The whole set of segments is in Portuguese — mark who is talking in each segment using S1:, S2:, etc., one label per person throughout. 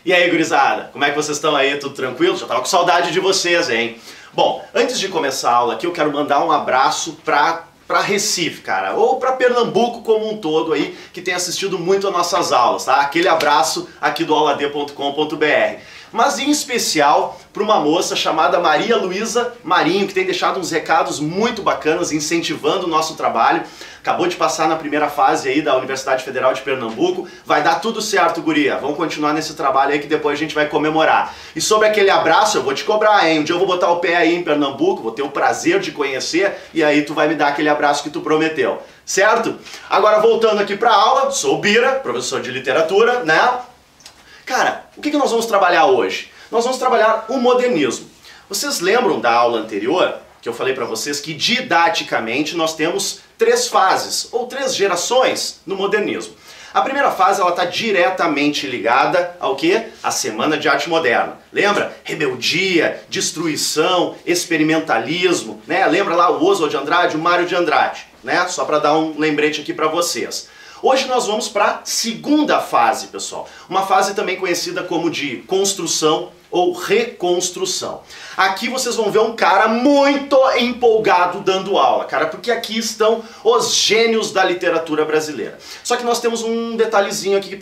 S1: E aí, gurizada, como é que vocês estão aí? Tudo tranquilo? Já tava com saudade de vocês, hein? Bom, antes de começar a aula aqui, eu quero mandar um abraço pra Recife, cara, ou pra Pernambuco como um todo aí, que tem assistido muito às nossas aulas, tá? Aquele abraço aqui do auladê.com.br. Mas em especial para uma moça chamada Maria Luísa Marinho, que tem deixado uns recados muito bacanas, incentivando o nosso trabalho. Acabou de passar na primeira fase aí da Universidade Federal de Pernambuco. Vai dar tudo certo, guria. Vamos continuar nesse trabalho aí que depois a gente vai comemorar. E sobre aquele abraço, eu vou te cobrar, hein? Um dia eu vou botar o pé aí em Pernambuco, vou ter o prazer de conhecer, e aí tu vai me dar aquele abraço que tu prometeu, certo? Agora voltando aqui para a aula, sou o Bira, professor de literatura, né? Cara, o que nós vamos trabalhar hoje? Nós vamos trabalhar o modernismo. Vocês lembram da aula anterior que eu falei para vocês que didaticamente nós temos 3 fases, ou 3 gerações no modernismo. A primeira fase ela está diretamente ligada ao quê? A Semana de Arte Moderna. Lembra? Rebeldia, destruição, experimentalismo, né? Lembra lá o Oswald de Andrade, o Mário de Andrade, né? Só para dar um lembrete aqui para vocês. Hoje nós vamos para a segunda fase, pessoal. Uma fase também conhecida como de construção ou reconstrução. Aqui vocês vão ver um cara muito empolgado dando aula, cara, porque aqui estão os gênios da literatura brasileira. Só que nós temos um detalhezinho aqui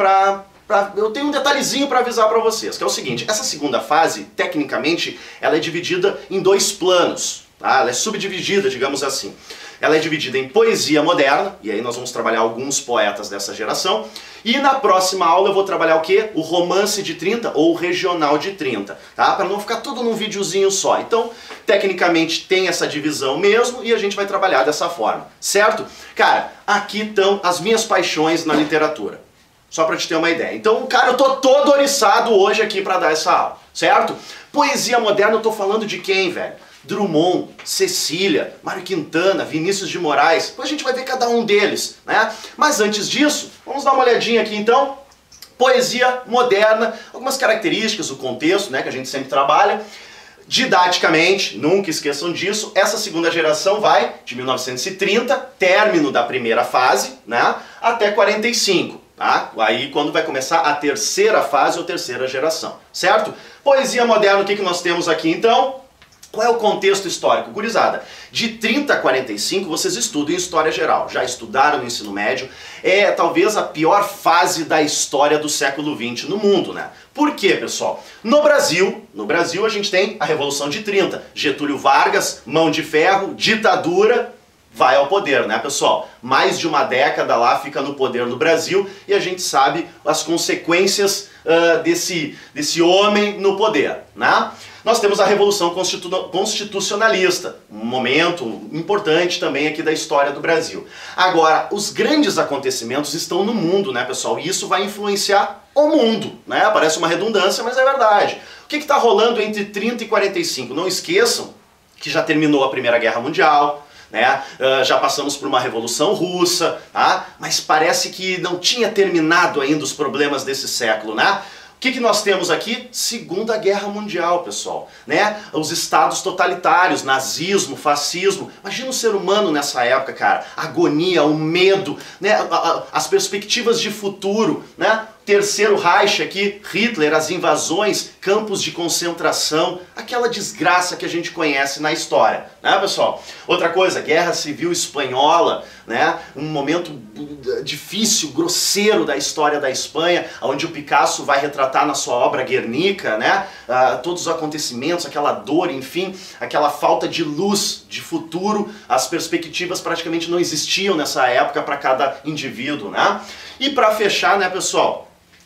S1: eu tenho um detalhezinho para avisar para vocês, que é o seguinte: essa segunda fase, tecnicamente, ela é dividida em 2 planos, tá? Ela é subdividida, digamos assim. Ela é dividida em poesia moderna, e aí nós vamos trabalhar alguns poetas dessa geração. E na próxima aula eu vou trabalhar o quê? O romance de 30 ou o regional de 30, tá? Para não ficar tudo num videozinho só. Então, tecnicamente tem essa divisão mesmo e a gente vai trabalhar dessa forma, certo? Cara, aqui estão as minhas paixões na literatura. Só para te ter uma ideia. Então, cara, eu tô todo oriçado hoje aqui para dar essa aula, certo? Poesia moderna, eu tô falando de quem, velho? Drummond, Cecília, Mário Quintana, Vinícius de Moraes. Depois a gente vai ver cada um deles, né? Mas antes disso, vamos dar uma olhadinha aqui então. Poesia moderna, algumas características, o contexto, né, que a gente sempre trabalha. Didaticamente, nunca esqueçam disso, essa segunda geração vai de 1930, término da primeira fase, né, até 45. Tá? Aí quando vai começar a terceira fase ou terceira geração, certo? Poesia moderna, o que nós temos aqui então? Qual é o contexto histórico? Gurizada, de 30 a 45 vocês estudam em História Geral, já estudaram no ensino médio, é talvez a pior fase da história do século XX no mundo, né? Por quê, pessoal? No Brasil a gente tem a Revolução de 30, Getúlio Vargas, mão de ferro, ditadura, vai ao poder, né, pessoal? Mais de uma década lá fica no poder no Brasil e a gente sabe as consequências desse homem no poder, né? Nós temos a Revolução Constitucionalista, um momento importante também aqui da história do Brasil. Agora, os grandes acontecimentos estão no mundo, né, pessoal? E isso vai influenciar o mundo, né? Parece uma redundância, mas é verdade. O que está rolando entre 30 e 45? Não esqueçam que já terminou a Primeira Guerra Mundial, né? Já passamos por uma Revolução Russa, tá? Mas parece que não tinha terminado ainda os problemas desse século, né? O que nós temos aqui? Segunda Guerra Mundial, pessoal, né? Os estados totalitários, nazismo, fascismo. Imagina o ser humano nessa época, cara. A agonia, o medo, né? As perspectivas de futuro, né? Terceiro Reich aqui, Hitler, as invasões, campos de concentração, aquela desgraça que a gente conhece na história, né, pessoal? Outra coisa, Guerra Civil Espanhola, né? Um momento difícil, grosseiro da história da Espanha, onde o Picasso vai retratar na sua obra Guernica, né? Todos os acontecimentos, aquela dor, enfim, aquela falta de luz, de futuro, as perspectivas praticamente não existiam nessa época para cada indivíduo, né? E para fechar, né, pessoal?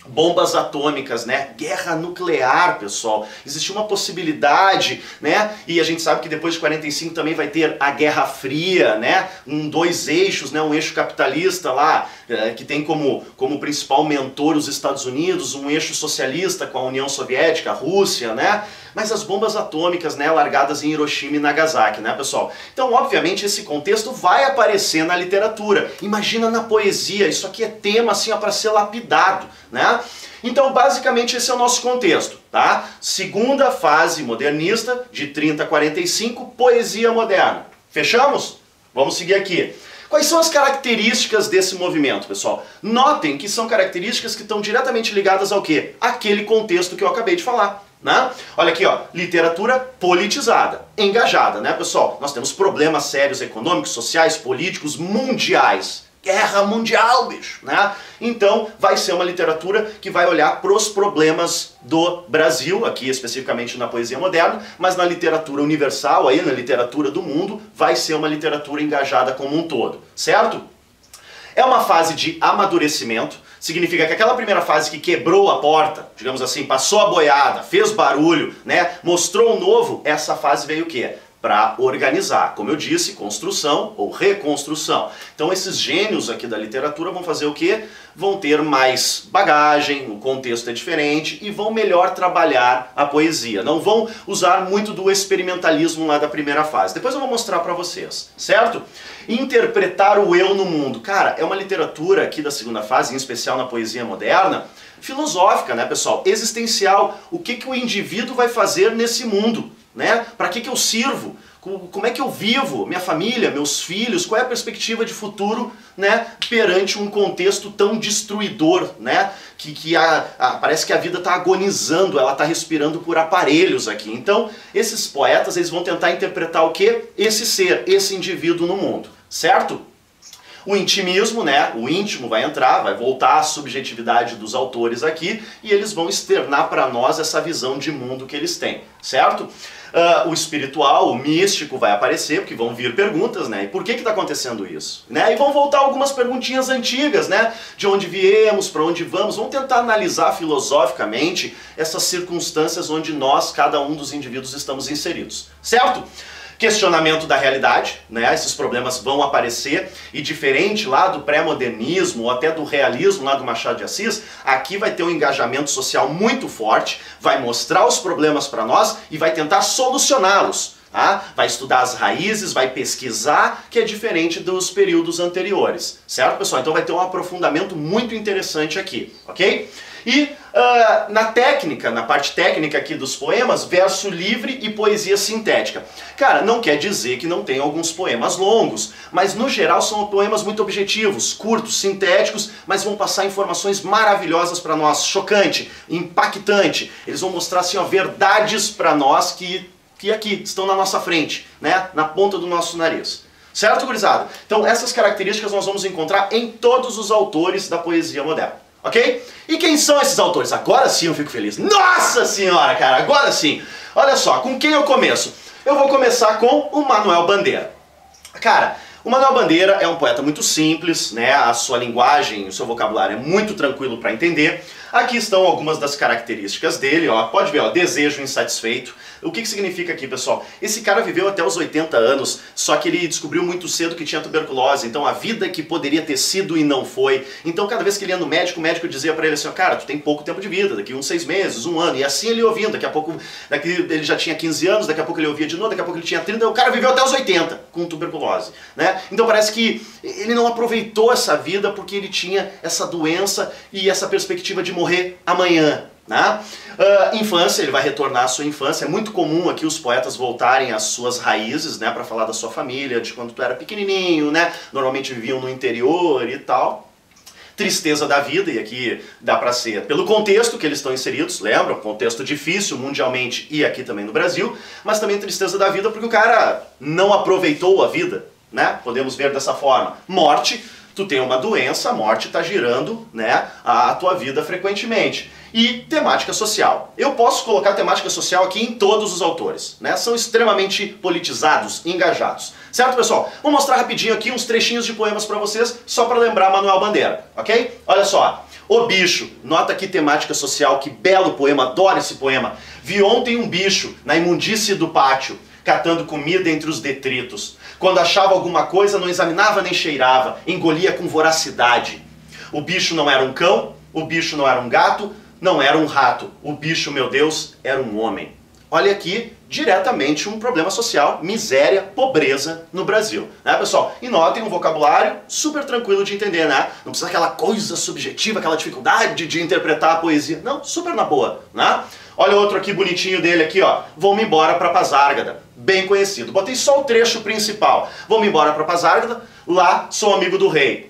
S1: Bombas atômicas, né? Guerra nuclear, pessoal. Existe uma possibilidade, né? E a gente sabe que depois de 45 também vai ter a Guerra Fria, né? 2 eixos, né? Um eixo capitalista lá, que tem como principal mentor os Estados Unidos, um eixo socialista com a União Soviética, a Rússia, né? Mas as bombas atômicas, né, largadas em Hiroshima e Nagasaki, né, pessoal? Então, obviamente, esse contexto vai aparecer na literatura. Imagina na poesia, isso aqui é tema, assim, para ser lapidado, né? Então, basicamente, esse é o nosso contexto, tá? Segunda fase modernista, de 30 a 45, poesia moderna. Fechamos? Vamos seguir aqui. Quais são as características desse movimento, pessoal? Notem que são características que estão diretamente ligadas ao quê? Aquele contexto que eu acabei de falar. Né? Olha aqui, ó, literatura politizada, engajada, né, pessoal? Nós temos problemas sérios econômicos, sociais, políticos, mundiais. Guerra mundial, bicho, né? Então vai ser uma literatura que vai olhar para os problemas do Brasil, aqui especificamente na poesia moderna, mas na literatura universal, aí na literatura do mundo, vai ser uma literatura engajada como um todo, certo? É uma fase de amadurecimento, significa que aquela primeira fase que quebrou a porta, digamos assim, passou a boiada, fez barulho, né, mostrou o novo, essa fase veio o quê? Para organizar, como eu disse, construção ou reconstrução. Então esses gênios aqui da literatura vão fazer o quê? Vão ter mais bagagem, o contexto é diferente e vão melhor trabalhar a poesia. Não vão usar muito do experimentalismo lá da primeira fase. Depois eu vou mostrar para vocês, certo? Interpretar o eu no mundo. Cara, é uma literatura aqui da segunda fase, em especial na poesia moderna, filosófica, né, pessoal? Existencial. O que o indivíduo vai fazer nesse mundo? Né? Para que eu sirvo? Como é que eu vivo? Minha família, meus filhos? Qual é a perspectiva de futuro, né, perante um contexto tão destruidor, né? Parece que a vida está agonizando, ela está respirando por aparelhos aqui. Então, esses poetas eles vão tentar interpretar o quê? Esse ser, esse indivíduo no mundo, certo? O intimismo, né, o íntimo vai entrar, vai voltar à subjetividade dos autores aqui e eles vão externar para nós essa visão de mundo que eles têm, certo? O espiritual, o místico vai aparecer, porque vão vir perguntas, né? E por que está acontecendo isso? Né? E vão voltar algumas perguntinhas antigas, né? De onde viemos, para onde vamos. Vamos tentar analisar filosoficamente essas circunstâncias onde nós, cada um dos indivíduos, estamos inseridos, certo? Questionamento da realidade, né? Esses problemas vão aparecer e diferente lá do pré-modernismo ou até do realismo lá do Machado de Assis, aqui vai ter um engajamento social muito forte, vai mostrar os problemas para nós e vai tentar solucioná-los. Tá? Vai estudar as raízes, vai pesquisar, que é diferente dos períodos anteriores, certo, pessoal? Então vai ter um aprofundamento muito interessante aqui, ok? E na técnica, na parte técnica aqui dos poemas, verso livre e poesia sintética. Cara, não quer dizer que não tem alguns poemas longos, mas no geral são poemas muito objetivos, curtos, sintéticos, mas vão passar informações maravilhosas para nós, chocante, impactante. Eles vão mostrar assim, ó, verdades para nós que aqui estão na nossa frente, né? Na ponta do nosso nariz. Certo, gurizada? Então essas características nós vamos encontrar em todos os autores da poesia moderna. Ok? E quem são esses autores? Agora sim eu fico feliz. Nossa senhora, cara, agora sim. Olha só, com quem eu começo? Eu vou começar com o Manuel Bandeira. Cara, o Manuel Bandeira é um poeta muito simples, né? A sua linguagem, o seu vocabulário é muito tranquilo para entender. Aqui estão algumas das características dele, ó. Pode ver, ó, desejo insatisfeito. O que significa aqui, pessoal? Esse cara viveu até os 80 anos, só que ele descobriu muito cedo que tinha tuberculose, então a vida que poderia ter sido e não foi. Então cada vez que ele ia no médico, o médico dizia pra ele assim, ó, cara, tu tem pouco tempo de vida, daqui uns 6 meses, 1 ano, e assim ele ouvindo, daqui a pouco, ele já tinha 15 anos, daqui a pouco ele ouvia de novo, daqui a pouco ele tinha 30, o cara viveu até os 80 com tuberculose, né? Então parece que ele não aproveitou essa vida porque ele tinha essa doença e essa perspectiva de morrer amanhã. Né? Infância, ele vai retornar à sua infância. É muito comum aqui os poetas voltarem às suas raízes, né, para falar da sua família, de quando tu era pequenininho, né? Normalmente viviam no interior e tal. Tristeza da vida, e aqui dá para ser pelo contexto que eles estão inseridos, lembra? Um contexto difícil mundialmente e aqui também no Brasil, mas também tristeza da vida porque o cara não aproveitou a vida, né? Podemos ver dessa forma. Morte, tu tem uma doença, a morte está girando, né, a tua vida frequentemente. E temática social. Eu posso colocar temática social aqui em todos os autores, né? São extremamente politizados, engajados. Certo, pessoal? Vou mostrar rapidinho aqui uns trechinhos de poemas para vocês, só para lembrar Manuel Bandeira, ok? Olha só. O bicho, nota aqui temática social, que belo poema, adoro esse poema. Vi ontem um bicho na imundície do pátio, catando comida entre os detritos. Quando achava alguma coisa, não examinava nem cheirava, engolia com voracidade. O bicho não era um cão, o bicho não era um gato, não era um rato. O bicho, meu Deus, era um homem. Olha aqui, diretamente um problema social, miséria, pobreza no Brasil. Né, pessoal? E notem um vocabulário super tranquilo de entender, né? Não precisa aquela coisa subjetiva, aquela dificuldade de interpretar a poesia. Não, super na boa, né? Olha outro aqui bonitinho dele aqui, ó. Vou-me embora pra Pasárgada. Bem conhecido. Botei só o trecho principal. Vou-me embora pra Pasárgada, lá sou amigo do rei.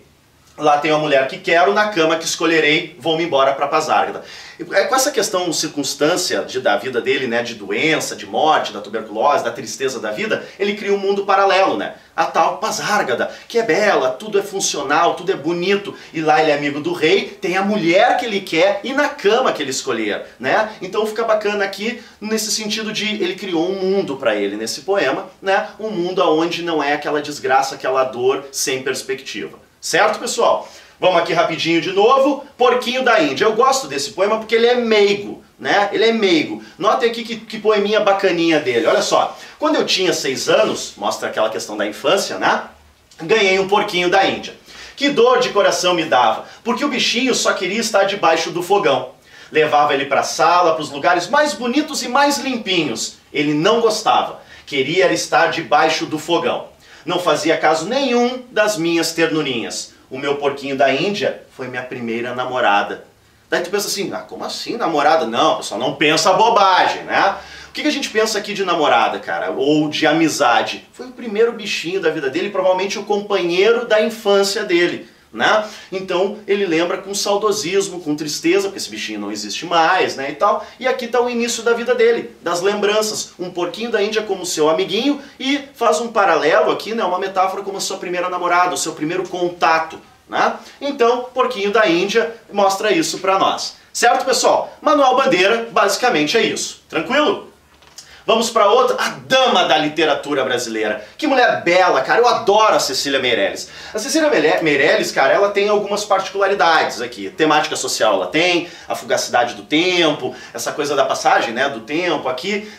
S1: Lá tem uma mulher que quero, na cama que escolherei, vou-me embora para Pasárgada. Com essa questão, circunstância da vida dele, né, de doença, de morte, da tuberculose, da tristeza da vida, ele cria um mundo paralelo, né? A tal Pasárgada, que é bela, tudo é funcional, tudo é bonito, e lá ele é amigo do rei, tem a mulher que ele quer e na cama que ele escolher, né? Então fica bacana aqui nesse sentido de ele criou um mundo para ele nesse poema, né? Um mundo onde não é aquela desgraça, aquela dor sem perspectiva. Certo, pessoal? Vamos aqui rapidinho de novo. Porquinho da Índia. Eu gosto desse poema porque ele é meigo, né? Ele é meigo. Notem aqui que poeminha bacaninha dele. Olha só. Quando eu tinha 6 anos, mostra aquela questão da infância, né? Ganhei um porquinho da Índia. Que dor de coração me dava, porque o bichinho só queria estar debaixo do fogão. Levava ele para a sala, para os lugares mais bonitos e mais limpinhos. Ele não gostava. Queria estar debaixo do fogão. Não fazia caso nenhum das minhas ternurinhas. O meu porquinho da Índia foi minha primeira namorada. Daí tu pensa assim, ah, como assim namorada? Não, pessoal, não pensa bobagem, né? O que a gente pensa aqui de namorada, cara? Ou de amizade? Foi o primeiro bichinho da vida dele, provavelmente o companheiro da infância dele, né? Então ele lembra com saudosismo, com tristeza, porque esse bichinho não existe mais, né, e tal. E aqui está o início da vida dele, das lembranças. Um porquinho da Índia como seu amiguinho e faz um paralelo aqui, né, uma metáfora como a sua primeira namorada, o seu primeiro contato, né? Então, porquinho da Índia mostra isso para nós. Certo, pessoal? Manuel Bandeira, basicamente é isso. Tranquilo? Vamos para outra, a dama da literatura brasileira. Que mulher bela, cara, eu adoro a Cecília Meirelles. A Cecília Meirelles, cara, ela tem algumas particularidades aqui. Temática social ela tem, a fugacidade do tempo, essa coisa da passagem, né, do tempo aqui,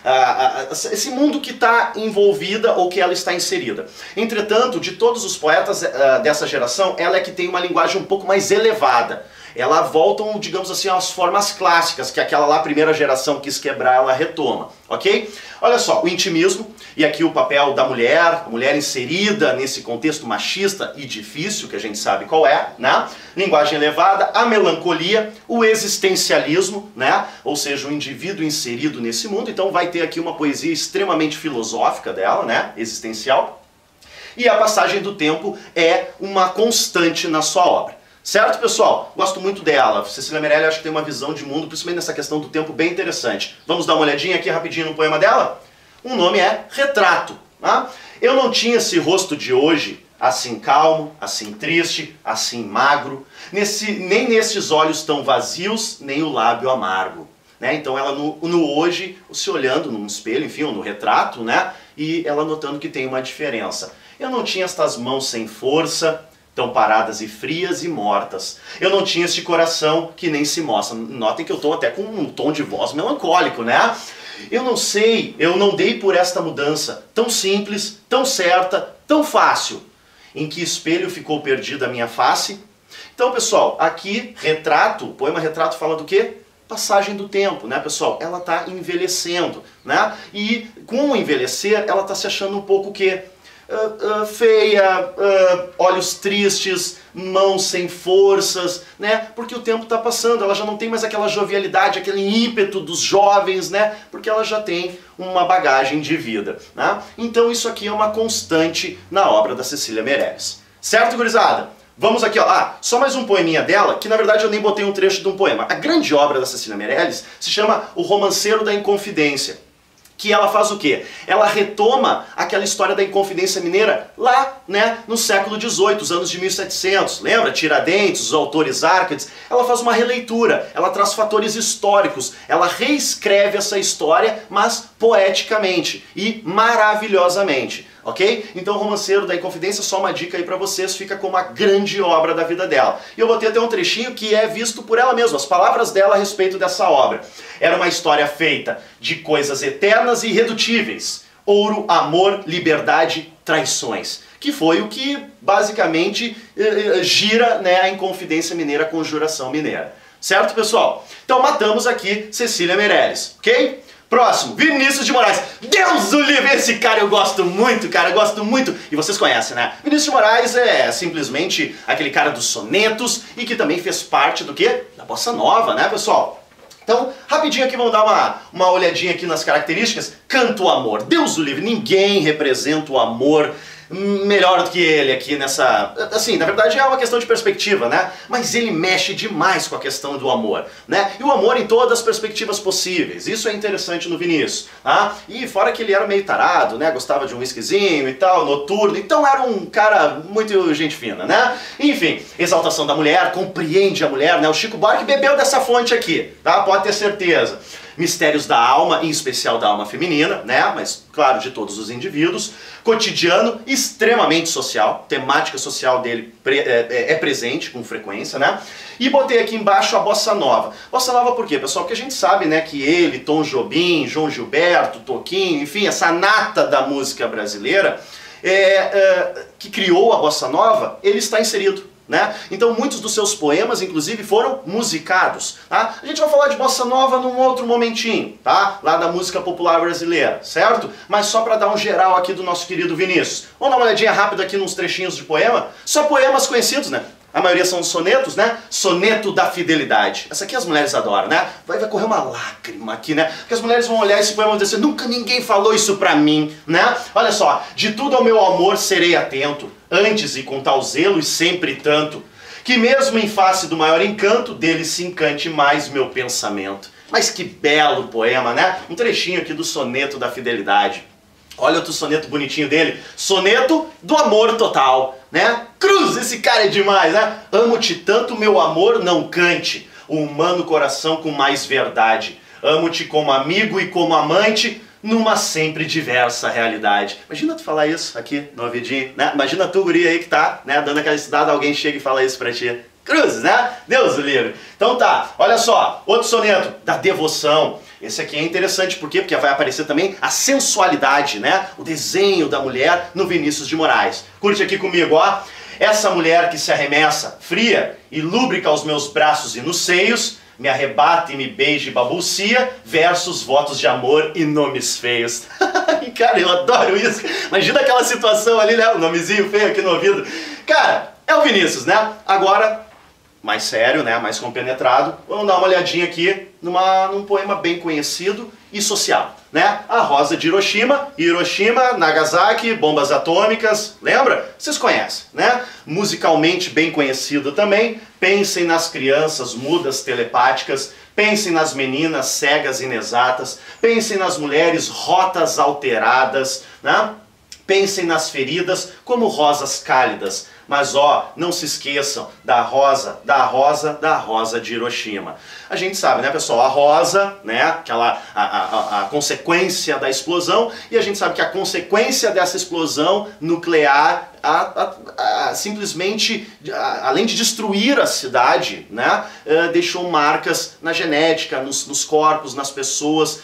S1: esse mundo que está envolvida ou que ela está inserida. Entretanto, de todos os poetas dessa geração, ela é que tem uma linguagem um pouco mais elevada. Ela voltam, digamos assim, às formas clássicas, que aquela lá, primeira geração quis quebrar, ela retoma, ok? Olha só, o intimismo, e aqui o papel da mulher, a mulher inserida nesse contexto machista e difícil, que a gente sabe qual é, né? Linguagem elevada, a melancolia, o existencialismo, né? Ou seja, o indivíduo inserido nesse mundo, então vai ter aqui uma poesia extremamente filosófica dela, né? Existencial. E a passagem do tempo é uma constante na sua obra. Certo, pessoal? Gosto muito dela. Cecília Meirelles acho que tem uma visão de mundo, principalmente nessa questão do tempo, bem interessante. Vamos dar uma olhadinha aqui rapidinho no poema dela? O nome é Retrato. Tá? Eu não tinha esse rosto de hoje, assim calmo, assim triste, assim magro, nem nesses olhos tão vazios, nem o lábio amargo. Né? Então ela no hoje, se olhando num espelho, enfim, ou no retrato, né? E ela notando que tem uma diferença. Eu não tinha estas mãos sem força, tão paradas e frias e mortas. Eu não tinha este coração que nem se mostra. Notem que eu estou até com um tom de voz melancólico, né? Eu não sei, eu não dei por esta mudança tão simples, tão certa, tão fácil. Em que espelho ficou perdida a minha face? Então, pessoal, aqui, retrato, o poema Retrato fala do quê? Passagem do tempo, né, pessoal? Ela está envelhecendo, né? E com o envelhecer, ela está se achando um pouco o quê? Feia, olhos tristes, mãos sem forças, né? Porque o tempo está passando, ela já não tem mais aquela jovialidade, aquele ímpeto dos jovens, né? Porque ela já tem uma bagagem de vida, né? Então isso aqui é uma constante na obra da Cecília Meirelles. Certo, gurizada? Vamos aqui, ó. Ah, só mais um poeminha dela, que na verdade eu nem botei um trecho de um poema. A grande obra da Cecília Meirelles se chama O Romanceiro da Inconfidência. Que ela faz o quê? Ela retoma aquela história da Inconfidência Mineira lá, né, no século XVIII, os anos de 1700. Lembra? Tiradentes, os autores Árcades. Ela faz uma releitura, ela traz fatores históricos, ela reescreve essa história, mas poeticamente e maravilhosamente. Ok? Então, o Romanceiro da Inconfidência, só uma dica aí pra vocês, fica como a grande obra da vida dela. E eu botei até um trechinho que é visto por ela mesma, as palavras dela a respeito dessa obra. Era uma história feita de coisas eternas e irredutíveis. Ouro, amor, liberdade, traições. Que foi o que, basicamente, gira, né, a Inconfidência Mineira, a Conjuração Mineira. Certo, pessoal? Então, matamos aqui Cecília Meirelles, ok? Próximo, Vinícius de Moraes. Deus o livre, esse cara eu gosto muito, cara, eu gosto muito. E vocês conhecem, né? Vinícius de Moraes é simplesmente aquele cara dos sonetos e que também fez parte do quê? Da bossa nova, né, pessoal? Então, rapidinho aqui, vamos dar uma olhadinha aqui nas características. Canta o amor. Deus o livre, ninguém representa o amor melhor do que ele aqui nessa... Assim, na verdade é uma questão de perspectiva, né? Mas ele mexe demais com a questão do amor, né? E o amor em todas as perspectivas possíveis. Isso é interessante no Vinícius, tá? E fora que ele era meio tarado, né? Gostava de um whiskyzinho e tal, noturno. Então era um cara muito gente fina, né? Enfim, exaltação da mulher, compreende a mulher, né? O Chico Buarque bebeu dessa fonte aqui, tá? Pode ter certeza. Mistérios da alma, em especial da alma feminina, né? Mas, claro, de todos os indivíduos. Cotidiano, extremamente social, temática social dele é presente com frequência, né? E botei aqui embaixo a Bossa Nova. Bossa Nova por quê, pessoal? Porque a gente sabe, né, que ele, Tom Jobim, João Gilberto, Toquinho, enfim, essa nata da música brasileira, que criou a Bossa Nova, ele está inserido. Né? Então muitos dos seus poemas, inclusive, foram musicados. Tá? A gente vai falar de Bossa Nova num outro momentinho, tá? Lá da música popular brasileira, certo? Mas só para dar um geral aqui do nosso querido Vinícius. Vamos dar uma olhadinha rápida aqui nos trechinhos de poema. Só poemas conhecidos, né? A maioria são sonetos, né? Soneto da fidelidade. Essa aqui as mulheres adoram, né? Vai correr uma lágrima aqui, né? Porque as mulheres vão olhar esse poema e vão dizer, nunca ninguém falou isso pra mim, né? Olha só, de tudo ao meu amor serei atento, antes e com tal zelo e sempre tanto, que mesmo em face do maior encanto, dele se encante mais meu pensamento. Mas que belo poema, né? Um trechinho aqui do soneto da fidelidade. Olha outro soneto bonitinho dele, soneto do amor total, né? Cruz, esse cara é demais, né? Amo-te tanto, meu amor, não cante, o humano coração com mais verdade. Amo-te como amigo e como amante, numa sempre diversa realidade. Imagina tu falar isso aqui no ouvidinho, né? Imagina tu, guri aí que tá, né, dando aquela estudada, alguém chega e fala isso pra ti. Cruzes, né? Deus o livre. Então tá, olha só, outro soneto da devoção. Esse aqui é interessante, por quê? Porque vai aparecer também a sensualidade, né? O desenho da mulher no Vinícius de Moraes. Curte aqui comigo, ó. Essa mulher que se arremessa, fria e lúbrica aos meus braços e nos seios, me arrebata e me beija e babucia, versus votos de amor e nomes feios. Cara, eu adoro isso. Imagina aquela situação ali, né? O nomezinho feio aqui no ouvido. Cara, é o Vinícius, né? Agora, mais sério, né? Mais compenetrado. Vamos dar uma olhadinha aqui num poema bem conhecido e social, né? A Rosa de Hiroshima, Hiroshima, Nagasaki, bombas atômicas, lembra? Vocês conhecem, né? Musicalmente bem conhecido também. Pensem nas crianças mudas telepáticas, pensem nas meninas cegas inexatas, pensem nas mulheres rotas alteradas, né? Pensem nas feridas como rosas cálidas, mas ó, não se esqueçam da rosa de Hiroshima. A gente sabe, né, pessoal, a rosa, né, a consequência da explosão, e a gente sabe que a consequência dessa explosão nuclear simplesmente, além de destruir a cidade, né, deixou marcas na genética, nos corpos, nas pessoas,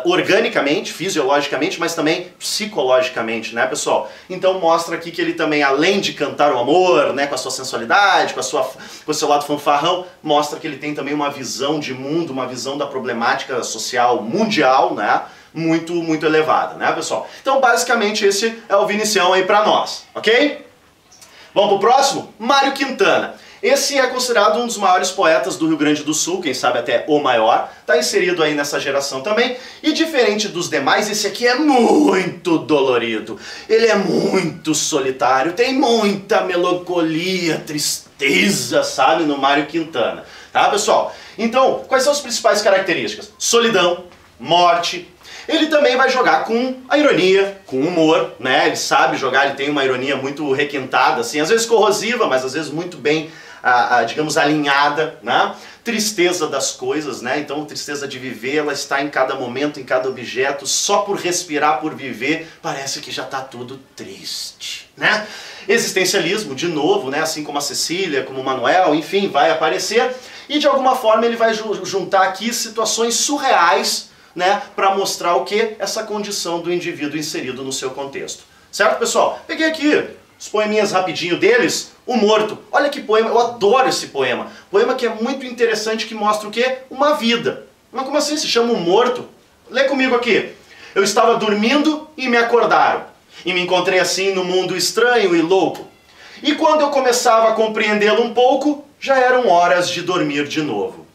S1: organicamente, fisiologicamente, mas também psicologicamente, né, pessoal? Então mostra aqui que ele também, além de cantar o amor, né, com a sua sensualidade, com o seu lado fanfarrão, mostra que ele tem também uma visão de mundo, uma visão da problemática social mundial, né, muito, muito elevada, né, pessoal? Então, basicamente, esse é o Vinicião aí pra nós, ok? Vamos pro próximo? Mário Quintana. Esse é considerado um dos maiores poetas do Rio Grande do Sul, quem sabe até o maior, está inserido aí nessa geração também, e diferente dos demais, esse aqui é muito dolorido, ele é muito solitário, tem muita melancolia, tristeza, sabe, no Mário Quintana, tá, pessoal? Então, quais são as principais características? Solidão, morte. Ele também vai jogar com a ironia, com o humor, né? Ele sabe jogar, ele tem uma ironia muito requintada, assim, às vezes corrosiva, mas às vezes muito bem, digamos, alinhada, né? Tristeza das coisas, né? Então, tristeza de viver, ela está em cada momento, em cada objeto, só por respirar, por viver, parece que já está tudo triste, né? Existencialismo, de novo, né? Assim como a Cecília, como o Manuel, enfim, vai aparecer, e de alguma forma ele vai juntar aqui situações surreais, né, para mostrar o que? Essa condição do indivíduo inserido no seu contexto. Certo, pessoal? Peguei aqui os poeminhas rapidinho deles. O Morto. Olha que poema, eu adoro esse poema. Poema que é muito interessante, que mostra o que? Uma vida. Mas como assim se chama O Morto? Lê comigo aqui. Eu estava dormindo e me acordaram. E me encontrei assim no mundo estranho e louco. E quando eu começava a compreendê-lo um pouco, já eram horas de dormir de novo.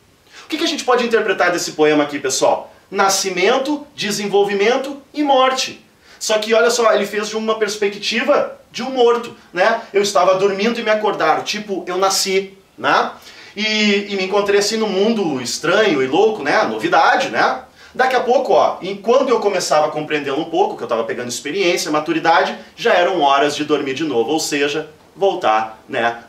S1: que a gente pode interpretar desse poema aqui, pessoal? Nascimento, desenvolvimento e morte. Só que olha só, ele fez de uma perspectiva de um morto, né? Eu estava dormindo e me acordaram, tipo, eu nasci, né? E me encontrei assim num mundo estranho e louco, né? Novidade, né? Daqui a pouco, ó, enquanto eu começava a compreender um pouco, que eu estava pegando experiência, maturidade, já eram horas de dormir de novo, ou seja, voltar, né,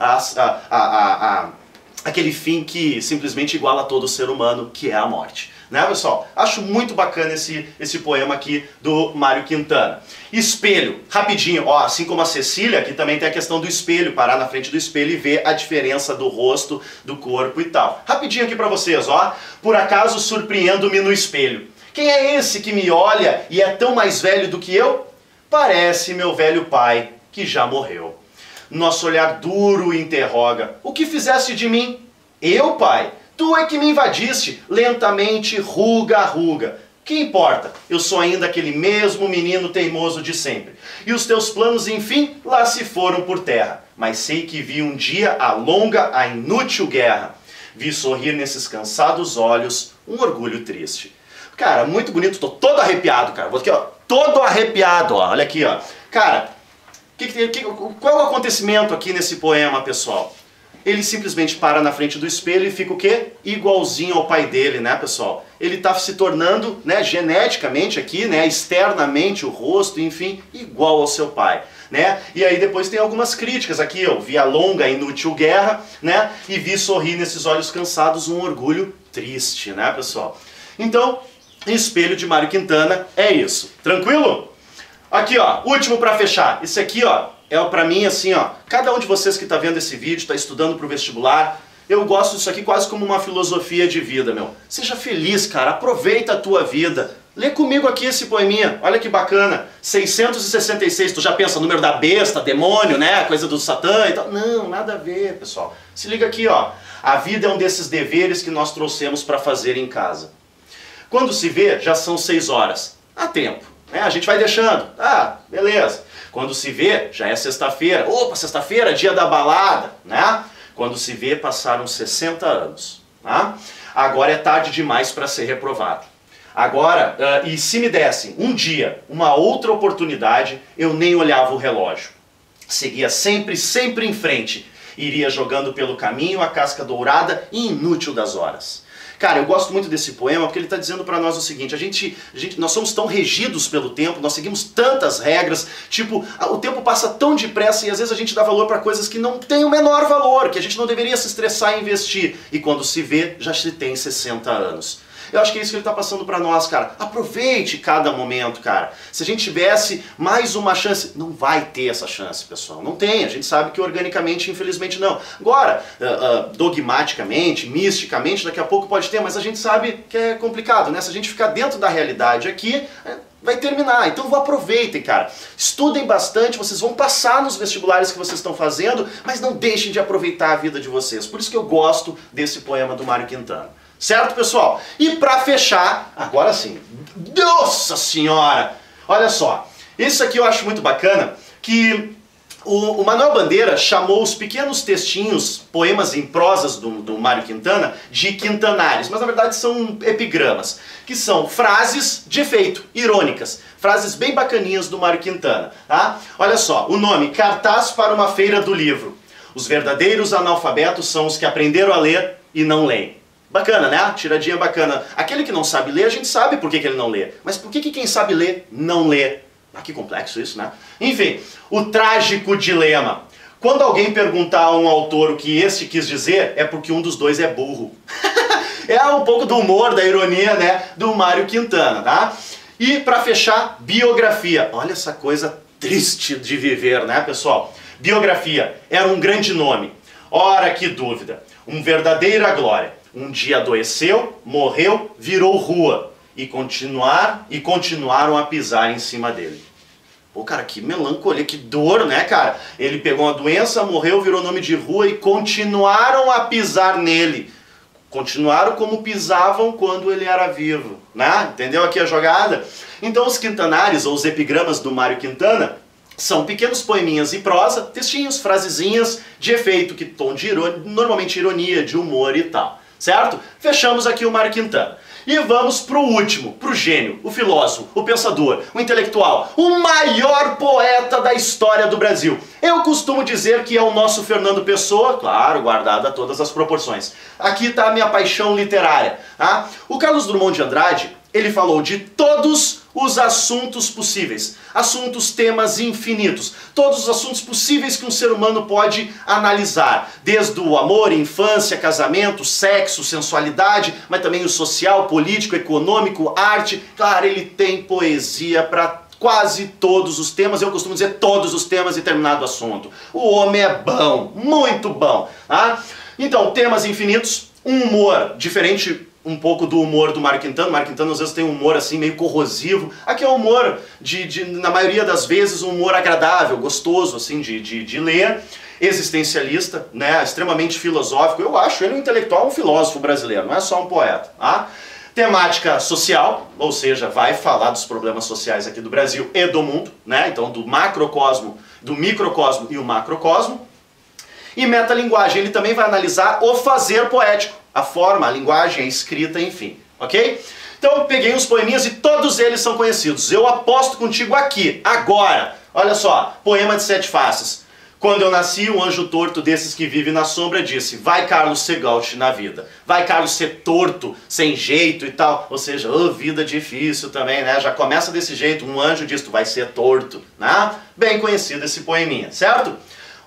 S1: aquele fim que simplesmente iguala todo ser humano, que é a morte. Né, pessoal? Acho muito bacana esse poema aqui do Mário Quintana. Espelho, rapidinho, ó, assim como a Cecília, aqui também tem a questão do espelho, parar na frente do espelho e ver a diferença do rosto, do corpo e tal. Rapidinho aqui pra vocês, ó. Por acaso surpreendo-me no espelho. Quem é esse que me olha e é tão mais velho do que eu? Parece meu velho pai, que já morreu. Nosso olhar duro interroga. O que fizeste de mim? Eu, pai? Tu é que me invadiste, lentamente, ruga a ruga. Que importa? Eu sou ainda aquele mesmo menino teimoso de sempre. E os teus planos, enfim, lá se foram por terra. Mas sei que vi um dia a longa, a inútil guerra. Vi sorrir nesses cansados olhos um orgulho triste. Cara, muito bonito, tô todo arrepiado, cara. Vou aqui, ó, todo arrepiado, ó. Olha aqui, ó. Cara, qual é o acontecimento aqui nesse poema, pessoal? Ele simplesmente para na frente do espelho e fica o quê? Igualzinho ao pai dele, né, pessoal? Ele está se tornando, né, geneticamente aqui, né, externamente o rosto, enfim, igual ao seu pai, né? E aí depois tem algumas críticas aqui, eu vi a longa e inútil guerra, né, e vi sorrir nesses olhos cansados um orgulho triste, né, pessoal? Então, espelho de Mário Quintana é isso. Tranquilo? Aqui, ó, último para fechar. Esse aqui, ó, é pra mim assim, ó, cada um de vocês que está vendo esse vídeo, está estudando para o vestibular, eu gosto disso aqui quase como uma filosofia de vida, meu. Seja feliz, cara, aproveita a tua vida. Lê comigo aqui esse poeminha, olha que bacana. 666, tu já pensa, número da besta, demônio, né, coisa do Satã e tal. Não, nada a ver, pessoal. Se liga aqui, ó. A vida é um desses deveres que nós trouxemos para fazer em casa. Quando se vê, já são 6 horas. Há tempo, né? A gente vai deixando. Ah, beleza. Quando se vê, já é sexta-feira. Opa, sexta-feira, dia da balada, né? Quando se vê, passaram 60 anos. Tá? Agora é tarde demais para ser reprovado. Agora, e se me dessem um dia, uma outra oportunidade, eu nem olhava o relógio. Seguia sempre, sempre em frente. Iria jogando pelo caminho a casca dourada e inútil das horas. Cara, eu gosto muito desse poema porque ele está dizendo para nós o seguinte, nós somos tão regidos pelo tempo, nós seguimos tantas regras, tipo, o tempo passa tão depressa e às vezes a gente dá valor para coisas que não têm o menor valor, que a gente não deveria se estressar e investir, e quando se vê, já se tem 60 anos. Eu acho que é isso que ele está passando para nós, cara. Aproveite cada momento, cara. Se a gente tivesse mais uma chance, não vai ter essa chance, pessoal. Não tem. A gente sabe que organicamente, infelizmente, não. Agora, dogmaticamente, misticamente, daqui a pouco pode ter, mas a gente sabe que é complicado, né? Se a gente ficar dentro da realidade aqui, vai terminar. Então aproveitem, cara. Estudem bastante, vocês vão passar nos vestibulares que vocês estão fazendo, mas não deixem de aproveitar a vida de vocês. Por isso que eu gosto desse poema do Mário Quintana. Certo, pessoal? E pra fechar, agora sim, nossa senhora! Olha só, isso aqui eu acho muito bacana, que o Manuel Bandeira chamou os pequenos textinhos, poemas em prosas do Mário Quintana, de quintanários, mas na verdade são epigramas, que são frases de efeito, irônicas, frases bem bacaninhas do Mário Quintana, tá? Olha só, o nome, Cartaz para uma Feira do Livro. Os verdadeiros analfabetos são os que aprenderam a ler e não leem. Bacana, né? Tiradinha bacana. Aquele que não sabe ler, a gente sabe por que ele não lê. Mas por que quem sabe ler, não lê? Ah, que complexo isso, né? Enfim, o trágico dilema. Quando alguém perguntar a um autor o que este quis dizer, é porque um dos dois é burro. É um pouco do humor, da ironia, né? Do Mário Quintana, tá? E pra fechar, biografia. Olha essa coisa triste de viver, né, pessoal? Biografia. Era um grande nome. Ora, que dúvida. Um verdadeira glória. Um dia adoeceu, morreu, virou rua. E continuaram a pisar em cima dele. Pô, cara, que melancolia, que dor, né, cara? Ele pegou uma doença, morreu, virou nome de rua e continuaram a pisar nele. Continuaram como pisavam quando ele era vivo, né? Entendeu aqui a jogada? Então os quintanários, ou os epigramas do Mário Quintana, são pequenos poeminhas em prosa, textinhos, frasezinhas de efeito, que tom de ironia, normalmente ironia, de humor e tal. certo? Fechamos aqui o Mário Quintana. E vamos pro último, pro gênio, o filósofo, o pensador, o intelectual, o maior poeta da história do Brasil. Eu costumo dizer que é o nosso Fernando Pessoa, claro, guardada todas as proporções. Aqui está a minha paixão literária. Tá? O Carlos Drummond de Andrade, ele falou de todos os assuntos possíveis, assuntos, temas infinitos, todos os assuntos possíveis que um ser humano pode analisar, desde o amor, infância, casamento, sexo, sensualidade, mas também o social, político, econômico, arte. Claro, ele tem poesia para quase todos os temas, eu costumo dizer todos os temas e determinado assunto. O homem é bom, muito bom. Tá? Então, temas infinitos, um humor diferente um pouco do humor do Mário Quintana. O Mário Quintana às vezes tem um humor assim meio corrosivo. Aqui é um humor, na maioria das vezes, um humor agradável, gostoso assim de ler. Existencialista, né, extremamente filosófico. Eu acho ele um intelectual, um filósofo brasileiro, não é só um poeta. Tá? Temática social, ou seja, vai falar dos problemas sociais aqui do Brasil e do mundo, né? Então do macrocosmo, do microcosmo e o macrocosmo. E metalinguagem, ele também vai analisar o fazer poético, a forma, a linguagem, a escrita, enfim, ok? Então eu peguei uns poeminhas e todos eles são conhecidos. Eu aposto contigo aqui, agora. Olha só, poema de 7 faces. Quando eu nasci, um anjo torto desses que vive na sombra disse: vai, Carlos, ser gaúcho na vida. Vai, Carlos, ser torto, sem jeito e tal. Ou seja, oh, vida difícil também, né? Já começa desse jeito, um anjo diz: tu vai ser torto, né? Bem conhecido esse poeminha, certo?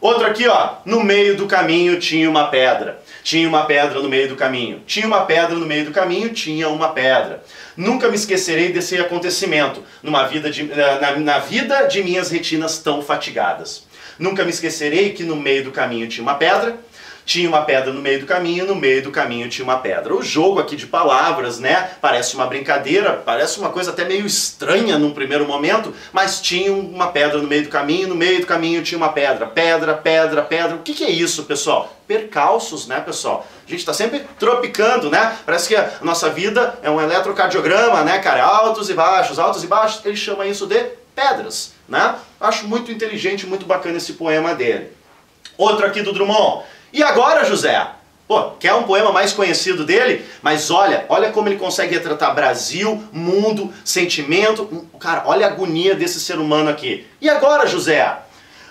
S1: Outro aqui, ó, no meio do caminho tinha uma pedra. Tinha uma pedra no meio do caminho. Tinha uma pedra no meio do caminho, tinha uma pedra. Nunca me esquecerei desse acontecimento na vida de minhas retinas tão fatigadas. Nunca me esquecerei que no meio do caminho tinha uma pedra no meio do caminho, no meio do caminho tinha uma pedra. O jogo aqui de palavras, né, parece uma brincadeira, parece uma coisa até meio estranha num primeiro momento, mas tinha uma pedra no meio do caminho tinha uma pedra. Pedra, pedra, pedra. O que é isso, pessoal? Percalços, né, pessoal? A gente está sempre tropicando, né? Parece que a nossa vida é um eletrocardiograma, né, cara? Altos e baixos, altos e baixos. Ele chama isso de pedras, né? Acho muito inteligente, muito bacana esse poema dele. Outro aqui do Drummond. E agora, José? Pô, quer um poema mais conhecido dele? Mas olha como ele consegue retratar Brasil, mundo, sentimento. Cara, olha a agonia desse ser humano aqui. E agora, José?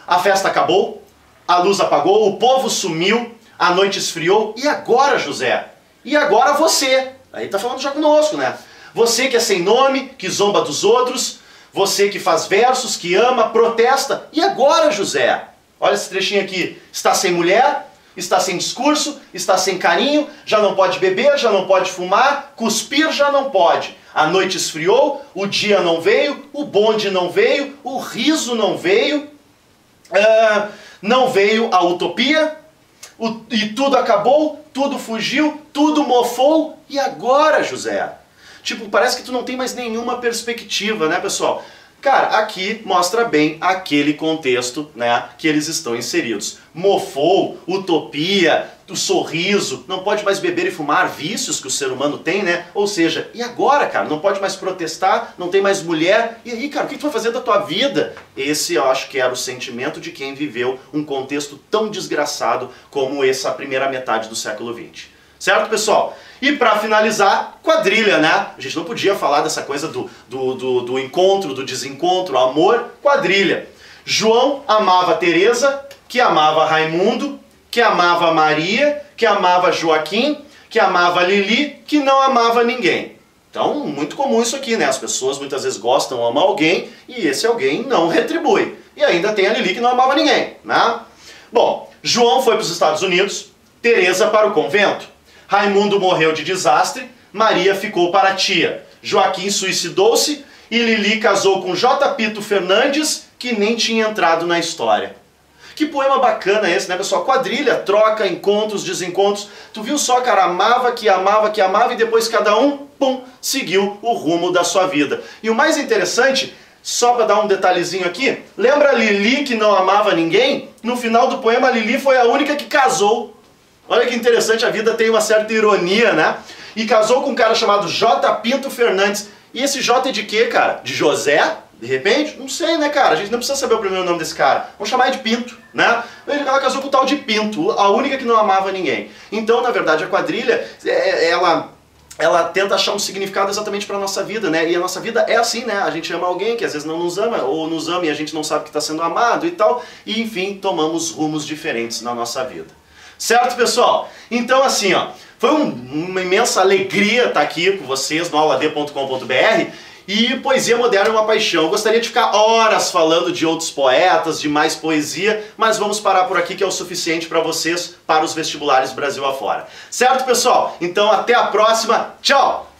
S1: A festa acabou, a luz apagou, o povo sumiu, a noite esfriou. E agora, José? E agora você? Aí tá falando já conosco, né? Você que é sem nome, que zomba dos outros, você que faz versos, que ama, protesta. E agora, José? Olha esse trechinho aqui. Está sem mulher? Está sem discurso, está sem carinho, já não pode beber, já não pode fumar, cuspir já não pode. A noite esfriou, o dia não veio, o bonde não veio, o riso não veio, não veio a utopia, e tudo acabou, tudo fugiu, tudo mofou, e agora, José? Tipo, parece que tu não tem mais nenhuma perspectiva, né, pessoal? Cara, aqui mostra bem aquele contexto, né, que eles estão inseridos. Mofou, utopia, o sorriso, não pode mais beber e fumar, vícios que o ser humano tem, né? Ou seja, e agora, cara? Não pode mais protestar, não tem mais mulher. E aí, cara, o que tu vai fazer da tua vida? Esse, eu acho que era o sentimento de quem viveu um contexto tão desgraçado como essa primeira metade do século XX. Certo, pessoal? E para finalizar, quadrilha, né? A gente não podia falar dessa coisa do encontro, do desencontro, amor, quadrilha. João amava Teresa, que amava Raimundo, que amava Maria, que amava Joaquim, que amava Lili, que não amava ninguém. Então, muito comum isso aqui, né? As pessoas muitas vezes gostam, amam alguém, e esse alguém não retribui. E ainda tem a Lili que não amava ninguém, né? Bom, João foi para os Estados Unidos, Teresa para o convento. Raimundo morreu de desastre, Maria ficou para a tia. Joaquim suicidou-se e Lili casou com J. Pito Fernandes, que nem tinha entrado na história. Que poema bacana esse, né, pessoal? Quadrilha, troca, encontros, desencontros. Tu viu só, cara? Amava, que amava e depois cada um, pum, seguiu o rumo da sua vida. E o mais interessante, só para dar um detalhezinho aqui, lembra a Lili que não amava ninguém? No final do poema, a Lili foi a única que casou. Olha que interessante, a vida tem uma certa ironia, né? E casou com um cara chamado J. Pinto Fernandes. E esse J é de quê, cara? De José? De repente, não sei, né, cara? A gente não precisa saber o primeiro nome desse cara. Vamos chamar ele de Pinto, né? Ela casou com o tal de Pinto, a única que não amava ninguém. Então, na verdade, a quadrilha, ela tenta achar um significado exatamente para a nossa vida, né? E a nossa vida é assim, né? A gente ama alguém que às vezes não nos ama, ou nos ama e a gente não sabe que está sendo amado e tal. E, enfim, tomamos rumos diferentes na nossa vida. Certo, pessoal? Então, assim, ó, foi uma imensa alegria estar aqui com vocês no auladê.com.br. E poesia moderna é uma paixão. Eu gostaria de ficar horas falando de outros poetas, de mais poesia, mas vamos parar por aqui que é o suficiente para vocês, para os vestibulares Brasil afora. Certo, pessoal? Então até a próxima. Tchau!